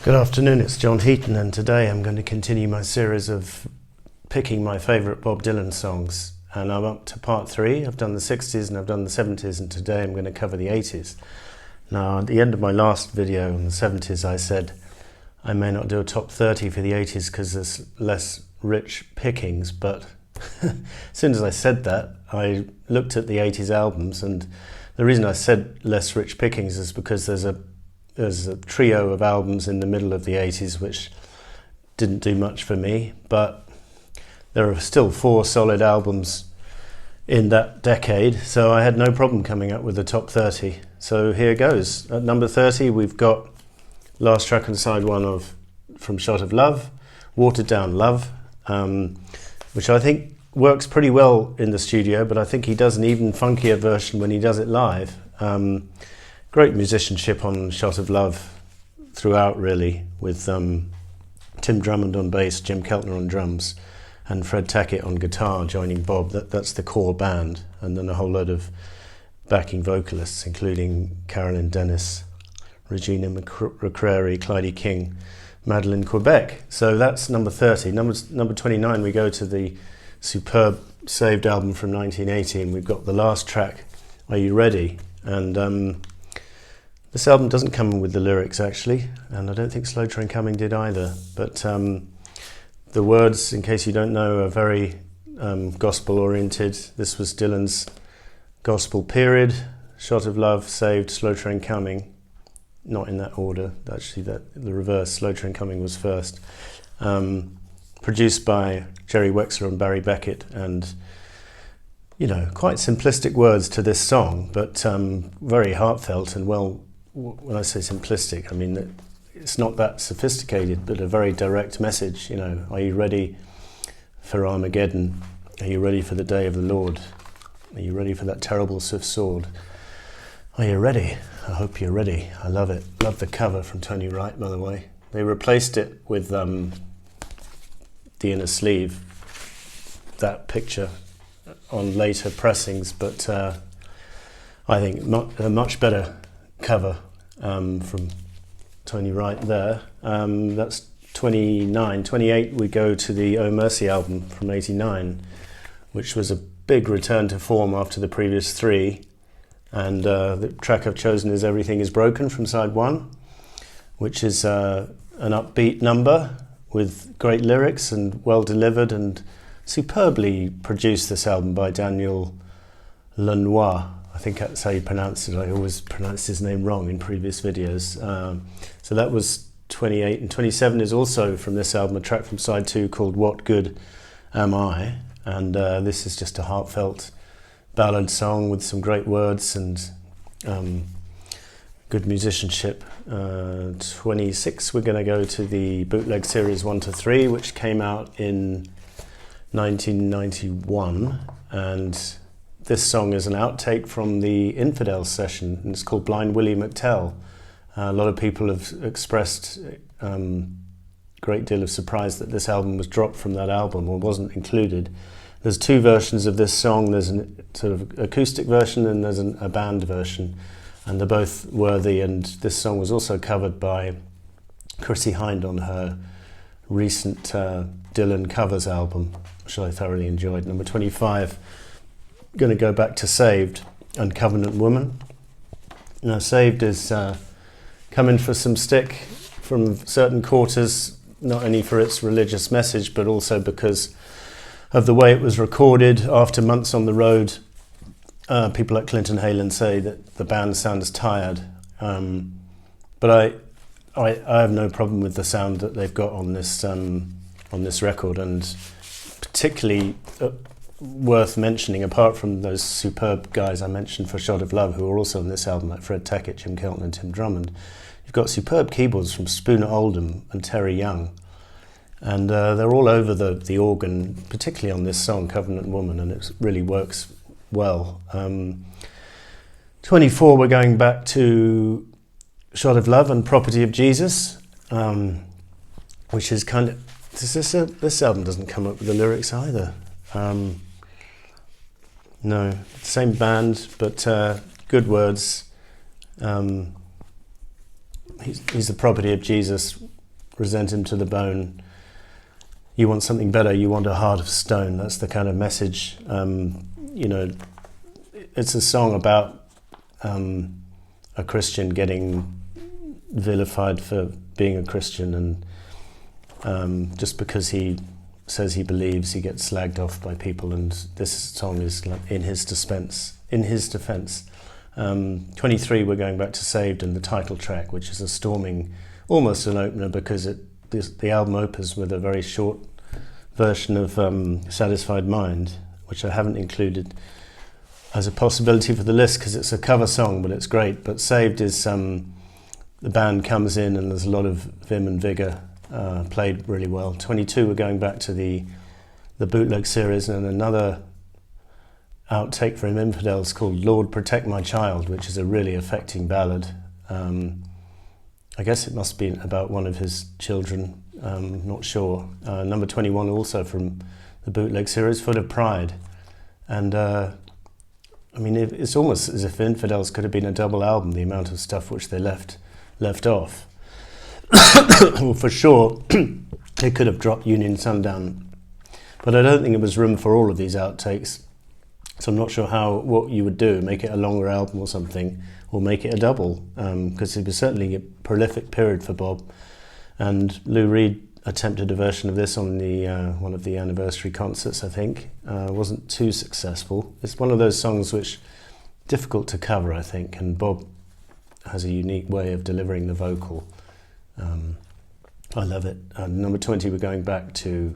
Good afternoon, it's John Heaton, and today I'm going to continue my series of picking my favourite Bob Dylan songs. And I'm up to part 3. I've done the 60s and I've done the 70s, and today I'm going to cover the 80s. Now, at the end of my last video on the 70s, I said I may not do a top 30 for the 80s because there's less rich pickings, but as soon as I said that, I looked at the 80s albums, and the reason I said less rich pickings is because there's a trio of albums in the middle of the 80s which didn't do much for me, but there are still 4 solid albums in that decade, so I had no problem coming up with the top 30. So here goes. At number 30 we've got last track on side 1 from Shot of Love, Watered Down Love, which I think works pretty well in the studio, but I think he does an even funkier version when he does it live. Great musicianship on Shot of Love throughout, really, with Tim Drummond on bass, Jim Keltner on drums, and Fred Tackett on guitar joining Bob. That's the core band, and then a whole load of backing vocalists, including Carolyn Dennis, Regina McCrary, Clyde King, Madeleine Quebec. So that's number 30. Number 29, we go to the superb Saved album from 1980, and we've got the last track, Are You Ready? And this album doesn't come with the lyrics, actually, and I don't think Slow Train Coming did either, but the words, in case you don't know, are very gospel-oriented. This was Dylan's gospel period: Shot of Love, Saved, Slow Train Coming. Not in that order, actually, the reverse. Slow Train Coming was first. Produced by Jerry Wexler and Barry Beckett, and quite simplistic words to this song, but very heartfelt and well. When I say simplistic, I mean that it's not that sophisticated, but a very direct message. Are you ready for Armageddon? Are you ready for the day of the Lord? Are you ready for that terrible swift sword? Are you ready? I hope you're ready. I love it. Love the cover from Tony Wright, by the way. They replaced it with the inner sleeve, that picture, on later pressings, but I think a much better cover from Tony Wright there. That's 29. 28, we go to the Oh Mercy album from 89, which was a big return to form after the previous 3. And the track I've chosen is Everything Is Broken from side 1, which is an upbeat number with great lyrics and well delivered and superbly produced, this album, by Daniel Lanois. I think that's how you pronounce it. I always pronounced his name wrong in previous videos. So that was 28. And 27 is also from this album, a track from side 2 called What Good Am I? And this is just a heartfelt ballad song with some great words and good musicianship. 26, we're going to go to the Bootleg Series 1 to 3, which came out in 1991. And this song is an outtake from the Infidels session, and it's called Blind Willie McTell. A lot of people have expressed a great deal of surprise that this album was dropped from that album or wasn't included. There's 2 versions of this song. There's a sort of acoustic version and there's a band version, and they're both worthy, and this song was also covered by Chrissie Hynde on her recent Dylan covers album, which I thoroughly enjoyed. Number 25, going to go back to Saved and Covenant Woman. Now, Saved is coming for some stick from certain quarters, not only for its religious message, but also because of the way it was recorded after months on the road. People like Clinton Haylen say that the band sounds tired, but I have no problem with the sound that they've got on this record, and particularly worth mentioning, apart from those superb guys I mentioned for Shot of Love, who are also on this album, like Fred Tackett, Jim Keltner and Tim Drummond, you've got superb keyboards from Spooner Oldham and Terry Young, and they're all over the organ, particularly on this song, Covenant Woman, and it really works well. 24, we're going back to Shot of Love and Property of Jesus, which is kind of... This album doesn't come up with the lyrics either. No, same band, but good words. He's the property of Jesus. resent him to the bone. You want something better, you want a heart of stone. That's the kind of message. It's a song about a Christian getting vilified for being a Christian, and just because he says he believes, he gets slagged off by people, and this song is like in his defense. 23, we're going back to Saved, and the title track, which is a storming, almost an opener, because the album opens with a very short version of Satisfied Mind, which I haven't included as a possibility for the list because it's a cover song, but it's great. But Saved is the band comes in and there's a lot of vim and vigour, played really well. 22, we're going back to the bootleg series, and another outtake from Infidels called Lord Protect My Child, which is a really affecting ballad. I guess it must be about one of his children, not sure. Number 21, also from the bootleg series, Full of Pride. And it's almost as if Infidels could have been a double album, the amount of stuff which they left off. Well, for sure, they could have dropped Union Sundown, but I don't think there was room for all of these outtakes. So I'm not sure what you would do, make it a longer album or something, or make it a double, because it was certainly a prolific period for Bob. And Lou Reed attempted a version of this on the one of the anniversary concerts, I think. Wasn't too successful. It's one of those songs which difficult to cover, I think, and Bob has a unique way of delivering the vocal. I love it. Number 20, we're going back to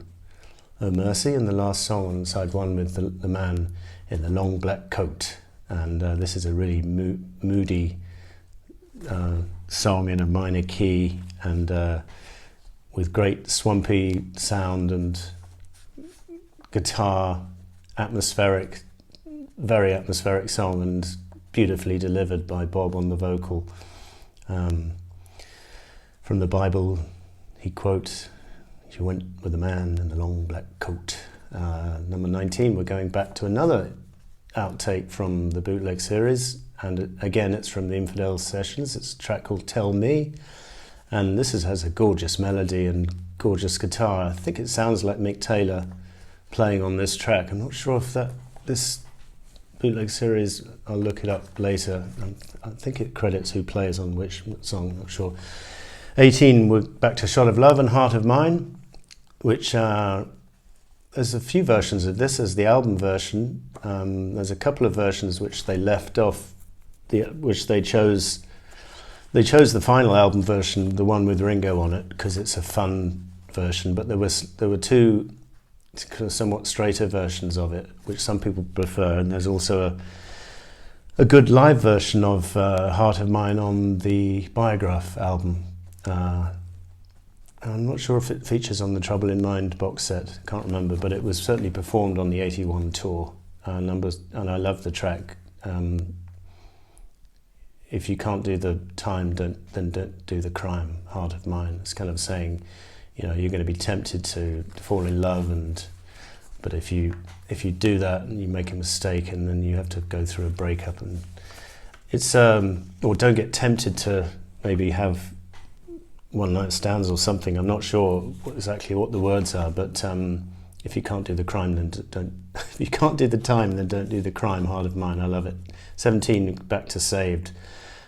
Oh Mercy, and the last song on side one with the man in the long black coat. And this is a really moody song in a minor key, and with great swampy sound and guitar, very atmospheric song, and beautifully delivered by Bob on the vocal. From the Bible, he quotes, "You went with a man in the long black coat." Number 19, we're going back to another outtake from the bootleg series, and again it's from the Infidels sessions. It's a track called Tell Me, and this has a gorgeous melody and gorgeous guitar. I think it sounds like Mick Taylor playing on this track. I'm not sure if this bootleg series, I'll look it up later. I think it credits who plays on which song, I'm not sure. 18, we're back to Shot of Love and Heart of Mine, which there's a few versions of this. There's the album version. There's a couple of versions which they left off, which they chose. They chose the final album version, the one with Ringo on it, because it's a fun version. But there were two kind of somewhat straighter versions of it, which some people prefer. And there's also a good live version of Heart of Mine on the Biograph album. I'm not sure if it features on the Trouble in Mind box set, can't remember, but it was certainly performed on the 81 tour. And I love the track. If you can't do the time, then don't do the crime, Heart of Mine. It's kind of saying, you're going to be tempted to fall in love, but if you do that and you make a mistake, and then you have to go through a breakup, and it's or don't get tempted to maybe have one night stands or something. I'm not sure exactly what the words are, but if you can't do the crime, then don't. If you can't do the time, then don't do the crime. Heart of Mine, I love it. 17, back to Saved,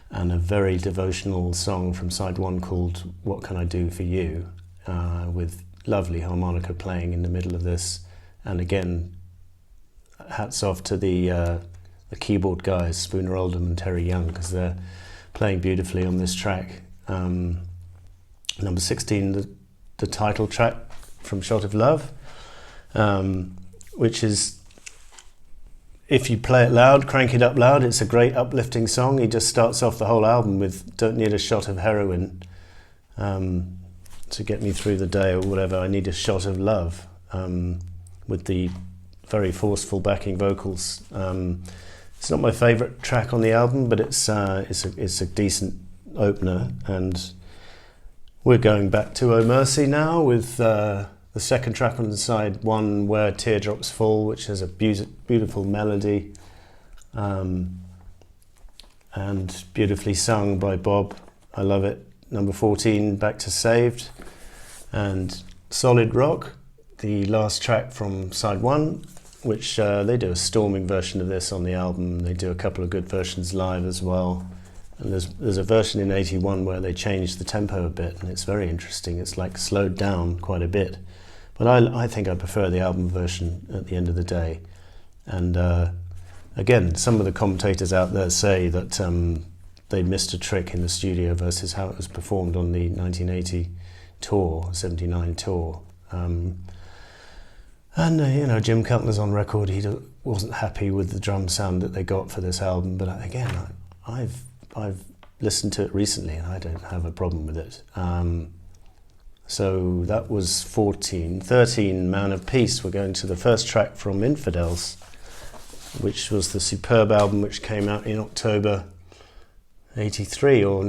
and a very devotional song from side one called What Can I Do For You, with lovely harmonica playing in the middle of this. And again, hats off to the keyboard guys, Spooner Oldham and Terry Young, because they're playing beautifully on this track. Number 16, the title track from Shot of Love, which is, if you play it loud, crank it up loud, it's a great uplifting song. He just starts off the whole album with "Don't need a shot of heroin to get me through the day," or whatever. I need a shot of love, with the very forceful backing vocals. It's not my favourite track on the album, but it's a decent opener. And we're going back to Oh Mercy now with the second track on the side one, Where Teardrops Fall, which has a beautiful melody and beautifully sung by Bob. I love it. Number 14, back to Saved. And Solid Rock, the last track from side one, which they do a storming version of this on the album. They do a couple of good versions live as well. And there's a version in 81 where they changed the tempo a bit, and it's very interesting. It's like slowed down quite a bit. But I think I prefer the album version at the end of the day. And again, some of the commentators out there say that they missed a trick in the studio versus how it was performed on the 1980 tour, 79 tour. Jim Cutler's on record. He wasn't happy with the drum sound that they got for this album. But again, I've listened to it recently and I don't have a problem with it. So that was 14. 13, Man of Peace. We're going to the first track from Infidels, which was the superb album which came out in October 83 or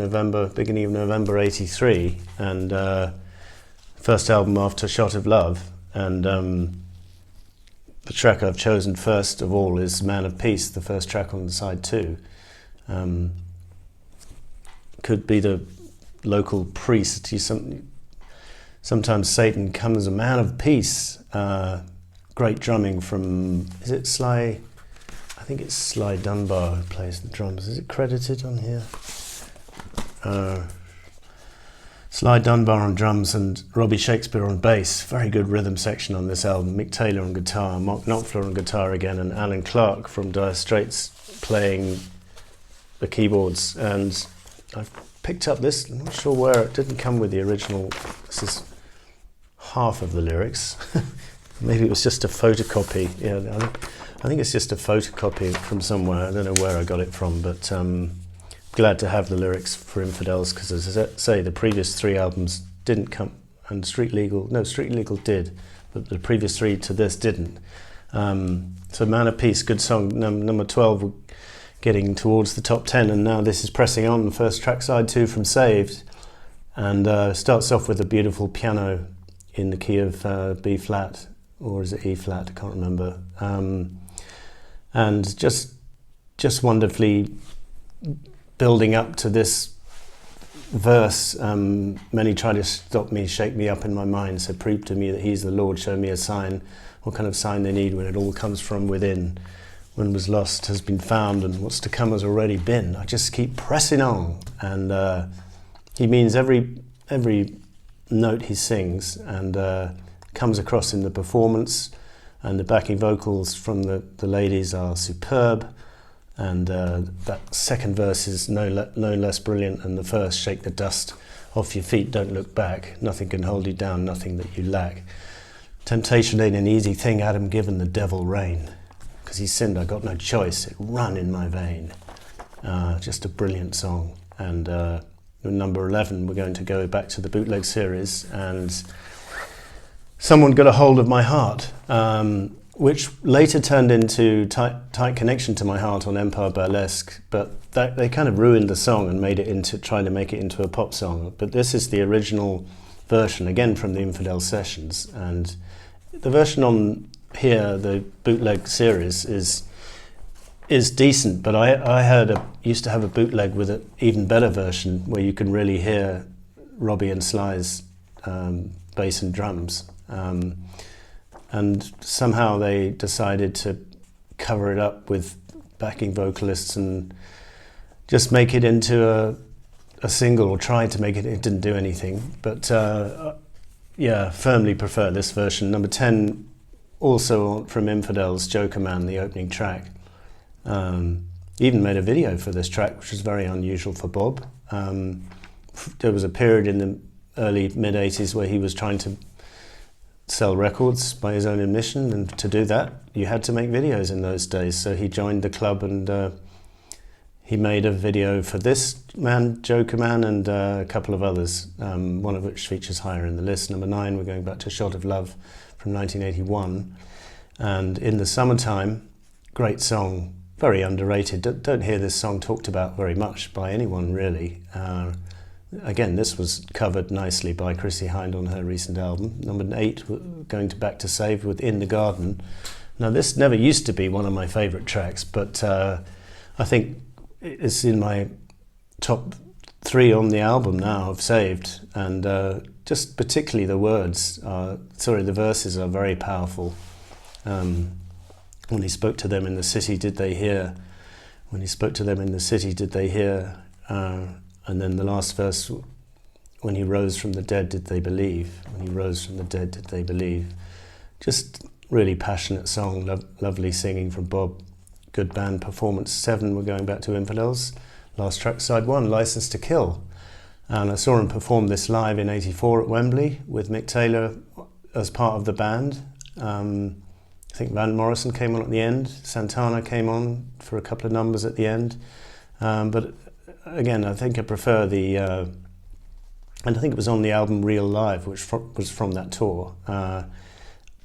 beginning of November 83, and first album after Shot of Love. And the track I've chosen first of all is Man of Peace, the first track on side 2. Could be the local priest. Sometimes Satan comes as a man of peace. Great drumming from, is it Sly? I think it's Sly Dunbar who plays the drums. Is it credited on here? Sly Dunbar on drums and Robbie Shakespeare on bass. Very good rhythm section on this album. Mick Taylor on guitar, Mark Knopfler on guitar again, and Alan Clark from Dire Straits playing the keyboards. And I've picked up this, I'm not sure where, it didn't come with the original. This is half of the lyrics. Maybe it was just a photocopy. Yeah, I think it's just a photocopy from somewhere. I don't know where I got it from, but glad to have the lyrics for Infidels, because as I say, the previous 3 albums didn't come, and Street Legal did, but the previous 3 to this didn't. So Man of Peace, good song, number 12, we're getting towards the top 10, and now this is pressing on, the first track, side 2 from Saved, and starts off with a beautiful piano in the key of B flat, or is it E flat, I can't remember, and just wonderfully building up to this verse. Many try to stop me, shake me up in my mind, so prove to me that he's the Lord, show me a sign. What kind of sign they need when it all comes from within? When was lost has been found, and what's to come has already been. I just keep pressing on, and he means every note he sings, and comes across in the performance, and the backing vocals from the ladies are superb. And that second verse is no less brilliant than the first. Shake the dust off your feet, don't look back. Nothing can hold you down, nothing that you lack. Temptation ain't an easy thing, Adam given the devil reign. Because he sinned, I got no choice, it run in my vein. Just a brilliant song. And number 11, we're going to go back to the bootleg series, and Someone Got a Hold of My Heart, which later turned into Tight Connection to My Heart on Empire Burlesque, but they kind of ruined the song and tried to make it into a pop song. But this is the original version, again from the Infidel Sessions, and the version on here, the bootleg series, is decent, but I used to have a bootleg with an even better version where you can really hear Robbie and Sly's bass and drums. And somehow they decided to cover it up with backing vocalists and just make it into a single, or tried to make it. It didn't do anything, but firmly prefer this version. Number 10, also from Infidels, Joker Man, the opening track. Even made a video for this track, which was very unusual for Bob. There was a period in the early mid-80s where he was trying to sell records by his own admission, and to do that you had to make videos in those days. So he joined the club, and he made a video for this man, Joker Man, and a couple of others, one of which features higher in the list. Number 9, we're going back to Shot of Love from 1981, and In the Summertime, great song, very underrated. Don't hear this song talked about very much by anyone really. Again, this was covered nicely by Chrissie Hynde on her recent album. Number 8, going back to Saved with In the Garden. Now, this never used to be one of my favourite tracks, but I think it's in my top 3 on the album now of Saved, and just particularly the words, the verses are very powerful. When he spoke to them in the city, did they hear? When he spoke to them in the city, did they hear? And then the last verse, when he rose from the dead, did they believe? When he rose from the dead, did they believe? Just really passionate song, lovely singing from Bob. Good band performance. 7, we're going back to Infidels. Last track, side 1, License to Kill. And I saw him perform this live in '84 at Wembley with Mick Taylor as part of the band. I think Van Morrison came on at the end. Santana came on for a couple of numbers at the end. But again, I think I prefer the... and I think it was on the album Real Live, which was from that tour.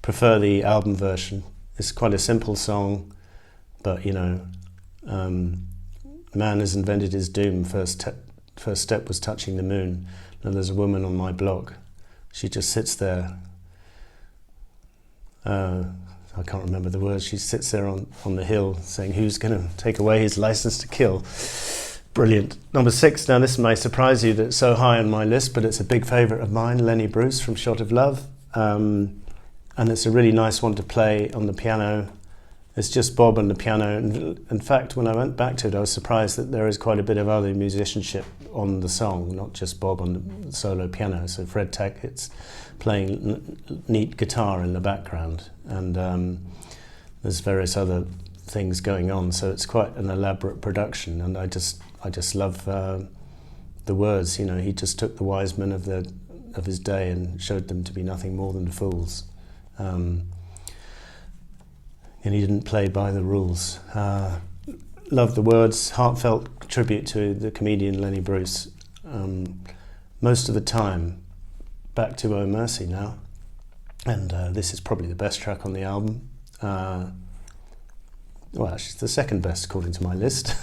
Prefer the album version. It's quite a simple song, but you know, man has invented his doom. First step was touching the moon. Now there's a woman on my block. She just sits there. I can't remember the words. She sits there on the hill saying, who's going to take away his license to kill? Brilliant. Number 6, now this may surprise you that it's so high on my list, but it's a big favourite of mine, Lenny Bruce from Shot of Love. And it's a really nice one to play on the piano. It's just Bob and the piano. And in fact, when I went back to it, I was surprised that there is quite a bit of other musicianship on the song, not just Bob on the solo piano. So Fred Tackett's playing neat guitar in the background. And there's various other things going on. So it's quite an elaborate production. And I just love the words. You know, he just took the wise men of his day and showed them to be nothing more than fools. And he didn't play by the rules. Love the words, heartfelt tribute to the comedian Lenny Bruce. Most of the time, back to Oh Mercy now. And this is probably the best track on the album. Well, actually, it's the second best according to my list.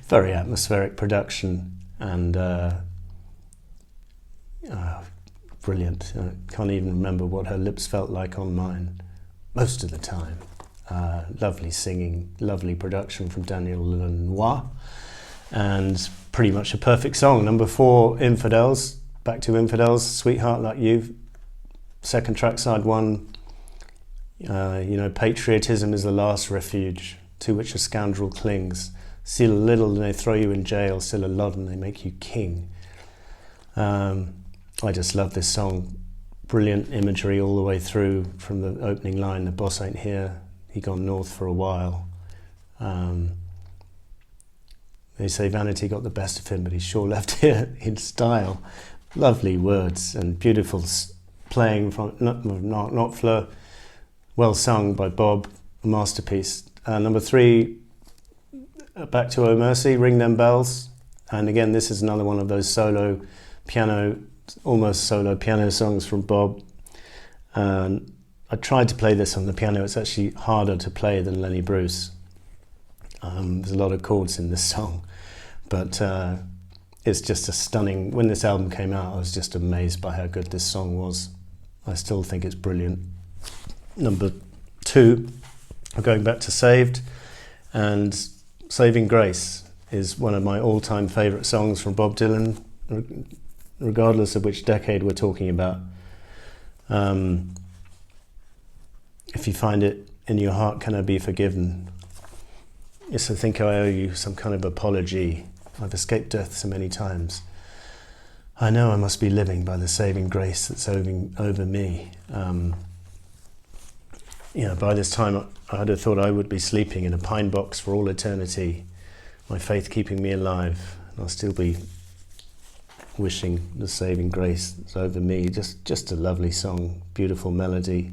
Very atmospheric production and brilliant. I can't even remember what her lips felt like on mine most of the time. Lovely singing, lovely production from Daniel Lanois, and pretty much a perfect song. Number 4, Infidels. Back to Infidels, Sweetheart Like You. Second track, side 1. You know, patriotism is the last refuge to which a scoundrel clings. Steal a little and they throw you in jail, steal a lot and they make you king. I just love this song. Brilliant imagery all the way through, from the opening line, the boss ain't here, he gone north for a while. They say vanity got the best of him, but he sure left here in style. Lovely words and beautiful playing from Knopfler, well sung by Bob, a masterpiece. Number 3, back to Oh Mercy, Ring Them Bells. And again, this is another one of those solo piano, almost solo piano songs from Bob. I tried to play this on the piano. It's actually harder to play than Lenny Bruce. There's a lot of chords in this song, but it's just a stunning... When this album came out, I was just amazed by how good this song was. I still think it's brilliant. Number 2, I'm going back to Saved, and Saving Grace is one of my all-time favourite songs from Bob Dylan, regardless of which decade we're talking about. If you find it in your heart, can I be forgiven? Yes, I think I owe you some kind of apology. I've escaped death so many times. I know I must be living by the saving grace that's over me. By this time I'd have thought I would be sleeping in a pine box for all eternity, my faith keeping me alive, and I'll still be wishing the saving grace that's over me. Just a lovely song, beautiful melody.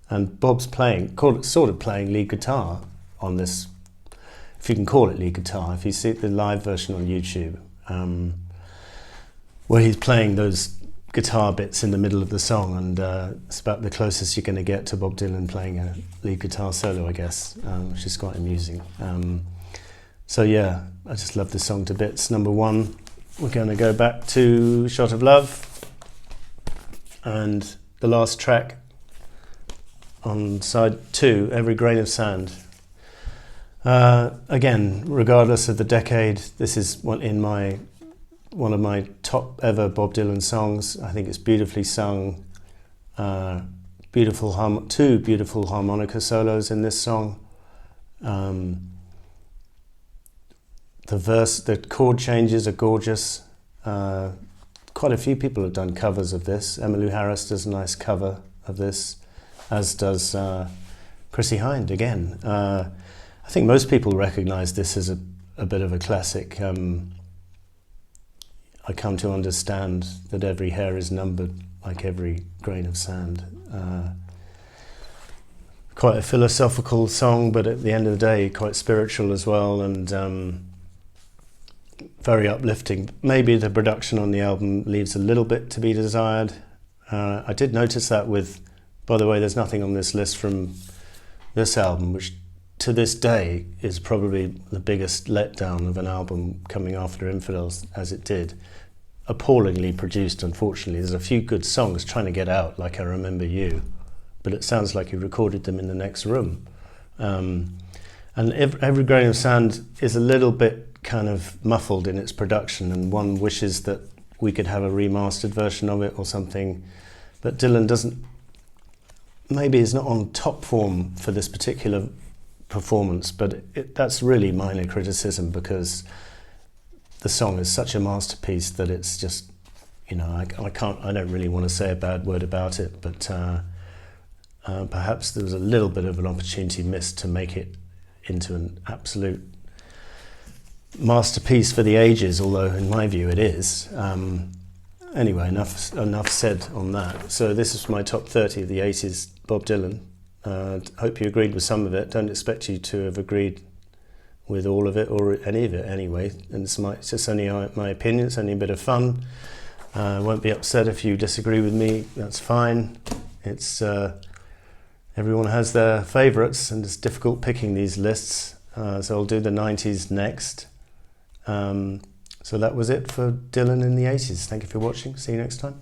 And Bob's sort of playing lead guitar on this, if you can call it lead guitar, if you see the live version on YouTube, where he's playing those guitar bits in the middle of the song, and it's about the closest you're going to get to Bob Dylan playing a lead guitar solo, I guess, which is quite amusing. So yeah, I just love this song to bits. Number 1, we're going to go back to Shot of Love, and the last track on side 2, Every Grain of Sand. Again, regardless of the decade, this is one in my one of my top ever Bob Dylan songs. I think it's beautifully sung. Two beautiful harmonica solos in this song. The chord changes are gorgeous. Quite a few people have done covers of this. Emmylou Harris does a nice cover of this, as does Chrissie Hynde again. I think most people recognise this as a bit of a classic. I come to understand that every hair is numbered like every grain of sand. Quite a philosophical song, but at the end of the day quite spiritual as well, and very uplifting. Maybe the production on the album leaves a little bit to be desired. I did notice that by the way, there's nothing on this list from this album, which to this day is probably the biggest letdown of an album coming after Infidels, as it did. Appallingly produced, unfortunately. There's a few good songs trying to get out, like I Remember You, but it sounds like he recorded them in the next room. And Every Grain of Sand is a little bit kind of muffled in its production, and one wishes that we could have a remastered version of it or something. But Dylan maybe is not on top form for this particular performance, but that's really minor criticism, because the song is such a masterpiece that it's just, I don't really want to say a bad word about it, but perhaps there was a little bit of an opportunity missed to make it into an absolute masterpiece for the ages, although in my view it is. Anyway, enough said on that. So this is my top 30 of the 80s Bob Dylan. Hope you agreed with some of it. Don't expect you to have agreed with all of it or any of it anyway. And it's just only my opinion. It's only a bit of fun. I won't be upset if you disagree with me. That's fine. It's everyone has their favourites, and it's difficult picking these lists. So I'll do the 90s next. So that was it for Dylan in the 80s. Thank you for watching. See you next time.